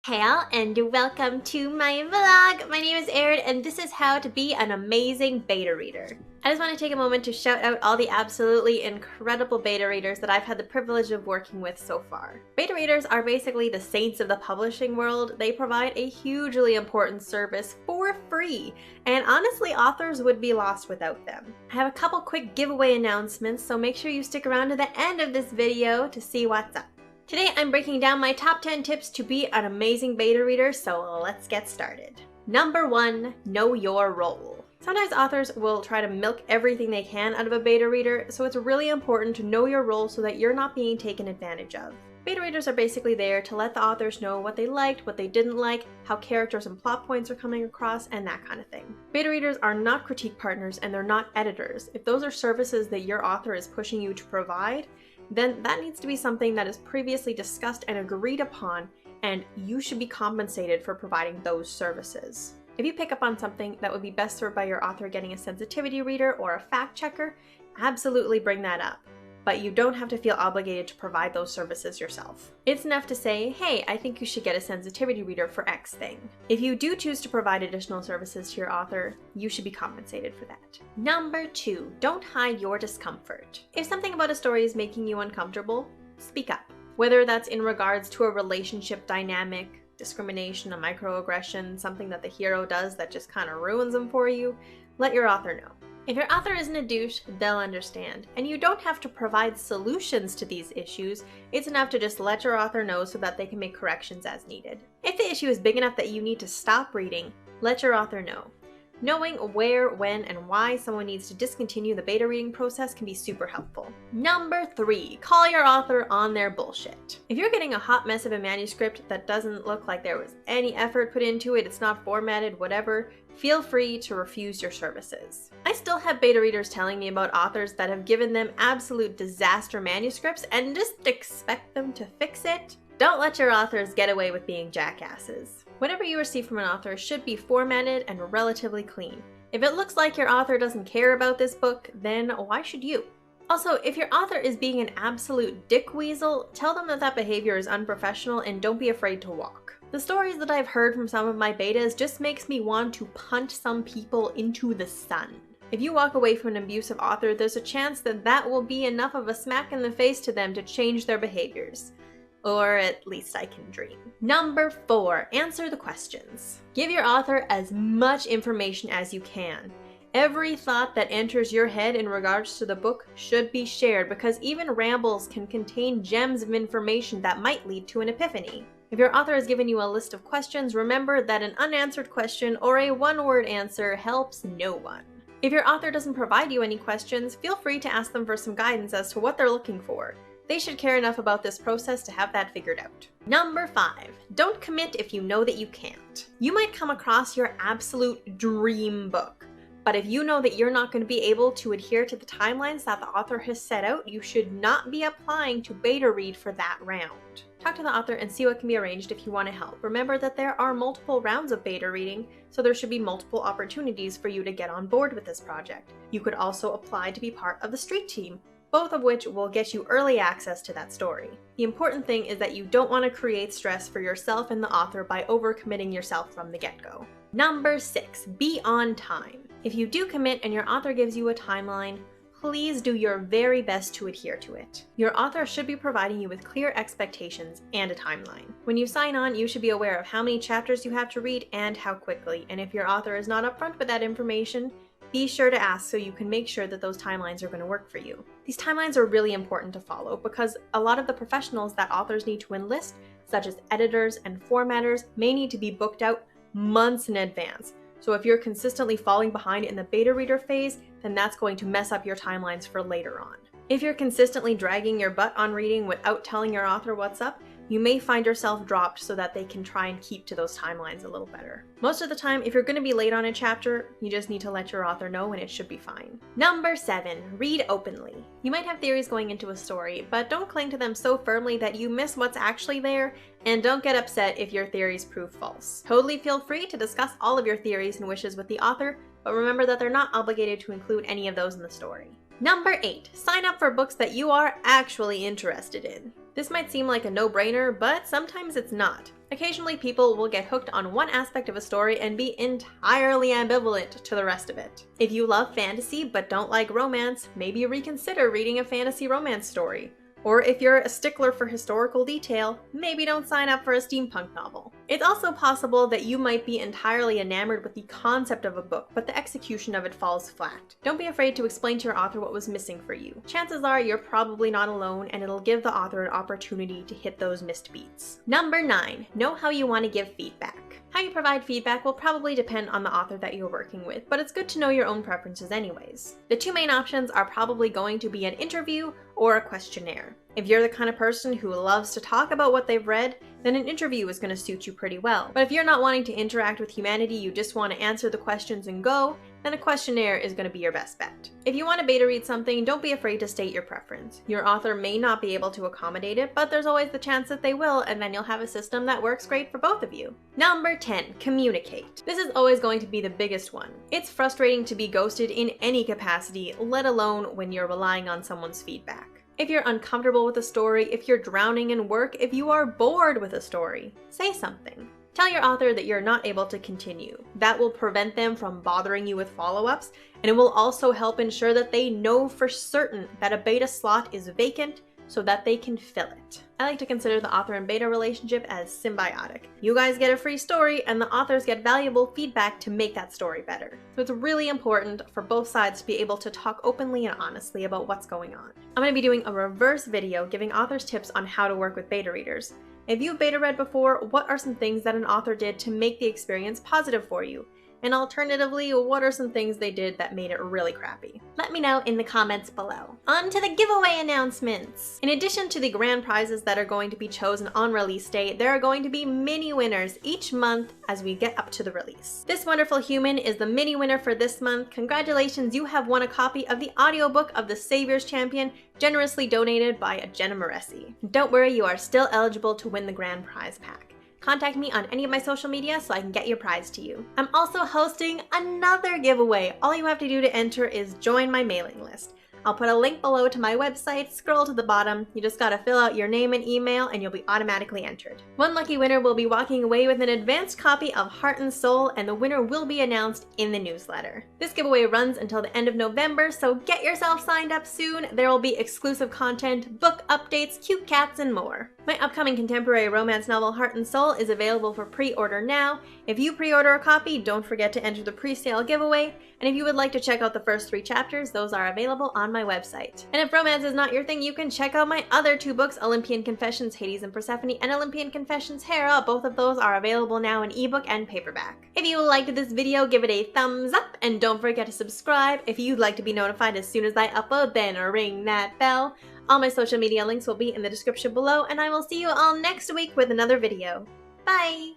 Hey all, and welcome to my vlog! My name is Erin, and this is how to be an amazing beta reader. I just want to take a moment to shout out all the absolutely incredible beta readers that I've had the privilege of working with so far. Beta readers are basically the saints of the publishing world. They provide a hugely important service for free, and honestly, authors would be lost without them. I have a couple quick giveaway announcements, so make sure you stick around to the end of this video to see what's up. Today I'm breaking down my top 10 tips to be an amazing beta reader, so let's get started. Number 1, know your role. Sometimes authors will try to milk everything they can out of a beta reader, so it's really important to know your role so that you're not being taken advantage of. Beta readers are basically there to let the authors know what they liked, what they didn't like, how characters and plot points are coming across, and that kind of thing. Beta readers are not critique partners and they're not editors. If those are services that your author is pushing you to provide, then that needs to be something that is previously discussed and agreed upon, and you should be compensated for providing those services. If you pick up on something that would be best served by your author getting a sensitivity reader or a fact checker, absolutely bring that up. But you don't have to feel obligated to provide those services yourself. It's enough to say, hey, I think you should get a sensitivity reader for X thing. If you do choose to provide additional services to your author, you should be compensated for that. Number 2, don't hide your discomfort. If something about a story is making you uncomfortable, speak up. Whether that's in regards to a relationship dynamic, discrimination, a microaggression, something that the hero does that just kind of ruins them for you, let your author know. If your author isn't a douche, they'll understand. And you don't have to provide solutions to these issues. It's enough to just let your author know so that they can make corrections as needed. If the issue is big enough that you need to stop reading, let your author know. Knowing where, when, and why someone needs to discontinue the beta reading process can be super helpful. Number 3, call your author on their bullshit. If you're getting a hot mess of a manuscript that doesn't look like there was any effort put into it, it's not formatted, whatever, feel free to refuse your services. I still have beta readers telling me about authors that have given them absolute disaster manuscripts and just expect them to fix it. Don't let your authors get away with being jackasses. Whatever you receive from an author should be formatted and relatively clean. If it looks like your author doesn't care about this book, then why should you? Also, if your author is being an absolute dick weasel, tell them that behavior is unprofessional and don't be afraid to walk. The stories that I've heard from some of my betas just makes me want to punch some people into the sun. If you walk away from an abusive author, there's a chance that that will be enough of a smack in the face to them to change their behaviors. Or at least I can dream. Number 4, answer the questions. Give your author as much information as you can. Every thought that enters your head in regards to the book should be shared, because even rambles can contain gems of information that might lead to an epiphany. If your author has given you a list of questions, remember that an unanswered question or a one-word answer helps no one. If your author doesn't provide you any questions, feel free to ask them for some guidance as to what they're looking for. They should care enough about this process to have that figured out. Number 5, don't commit if you know that you can't. You might come across your absolute dream book, but if you know that you're not going to be able to adhere to the timelines that the author has set out, you should not be applying to beta read for that round. Talk to the author and see what can be arranged if you want to help. Remember that there are multiple rounds of beta reading, so there should be multiple opportunities for you to get on board with this project. You could also apply to be part of the street team, both of which will get you early access to that story. The important thing is that you don't want to create stress for yourself and the author by overcommitting yourself from the get-go. Number 6, be on time. If you do commit and your author gives you a timeline, please do your very best to adhere to it. Your author should be providing you with clear expectations and a timeline. When you sign on, you should be aware of how many chapters you have to read and how quickly, and if your author is not upfront with that information, be sure to ask so you can make sure that those timelines are going to work for you. These timelines are really important to follow because a lot of the professionals that authors need to enlist, such as editors and formatters, may need to be booked out months in advance. So if you're consistently falling behind in the beta reader phase, then that's going to mess up your timelines for later on. If you're consistently dragging your butt on reading without telling your author what's up, you may find yourself dropped so that they can try and keep to those timelines a little better. Most of the time, if you're going to be late on a chapter, you just need to let your author know and it should be fine. Number 7, read openly. You might have theories going into a story, but don't cling to them so firmly that you miss what's actually there, and don't get upset if your theories prove false. Totally feel free to discuss all of your theories and wishes with the author, but remember that they're not obligated to include any of those in the story. Number 8, sign up for books that you are actually interested in. This might seem like a no-brainer, but sometimes it's not. Occasionally people will get hooked on one aspect of a story and be entirely ambivalent to the rest of it. If you love fantasy but don't like romance, maybe reconsider reading a fantasy romance story. Or if you're a stickler for historical detail, maybe don't sign up for a steampunk novel. It's also possible that you might be entirely enamored with the concept of a book, but the execution of it falls flat. Don't be afraid to explain to your author what was missing for you. Chances are you're probably not alone, and it'll give the author an opportunity to hit those missed beats. Number 9, know how you want to give feedback. How you provide feedback will probably depend on the author that you're working with, but it's good to know your own preferences anyways. The two main options are probably going to be an interview or a questionnaire. If you're the kind of person who loves to talk about what they've read, then an interview is going to suit you pretty well. But if you're not wanting to interact with humanity, you just want to answer the questions and go, then a questionnaire is going to be your best bet. If you want to beta read something, don't be afraid to state your preference. Your author may not be able to accommodate it, but there's always the chance that they will, and then you'll have a system that works great for both of you. Number 10, communicate. This is always going to be the biggest one. It's frustrating to be ghosted in any capacity, let alone when you're relying on someone's feedback. If you're uncomfortable with a story, if you're drowning in work, if you are bored with a story, say something. Tell your author that you're not able to continue. That will prevent them from bothering you with follow-ups, and it will also help ensure that they know for certain that a beta slot is vacant so that they can fill it. I like to consider the author and beta relationship as symbiotic. You guys get a free story, and the authors get valuable feedback to make that story better. So it's really important for both sides to be able to talk openly and honestly about what's going on. I'm going to be doing a reverse video giving authors tips on how to work with beta readers. If you've beta read before, what are some things that an author did to make the experience positive for you? And alternatively, what are some things they did that made it really crappy? Let me know in the comments below. On to the giveaway announcements! In addition to the grand prizes that are going to be chosen on release day, there are going to be mini winners each month as we get up to the release. This wonderful human is the mini winner for this month. Congratulations, you have won a copy of the audiobook of The Savior's Champion, generously donated by Jenna Moresi. Don't worry, you are still eligible to win the grand prize pack. Contact me on any of my social media so I can get your prize to you. I'm also hosting another giveaway. All you have to do to enter is join my mailing list. I'll put a link below to my website, scroll to the bottom, you just gotta fill out your name and email and you'll be automatically entered. One lucky winner will be walking away with an advanced copy of Heart and Soul, and the winner will be announced in the newsletter. This giveaway runs until the end of November, so get yourself signed up soon. There will be exclusive content, book updates, cute cats, and more. My upcoming contemporary romance novel Heart and Soul is available for pre-order now. If you pre-order a copy, don't forget to enter the pre-sale giveaway, and if you would like to check out the first 3 chapters, those are available on my website. And if romance is not your thing, you can check out my other 2 books, Olympian Confessions Hades and Persephone, and Olympian Confessions Hera. Both of those are available now in ebook and paperback. If you liked this video, give it a thumbs up, and don't forget to subscribe. If you'd like to be notified as soon as I upload, then ring that bell. All my social media links will be in the description below, and I will see you all next week with another video. Bye!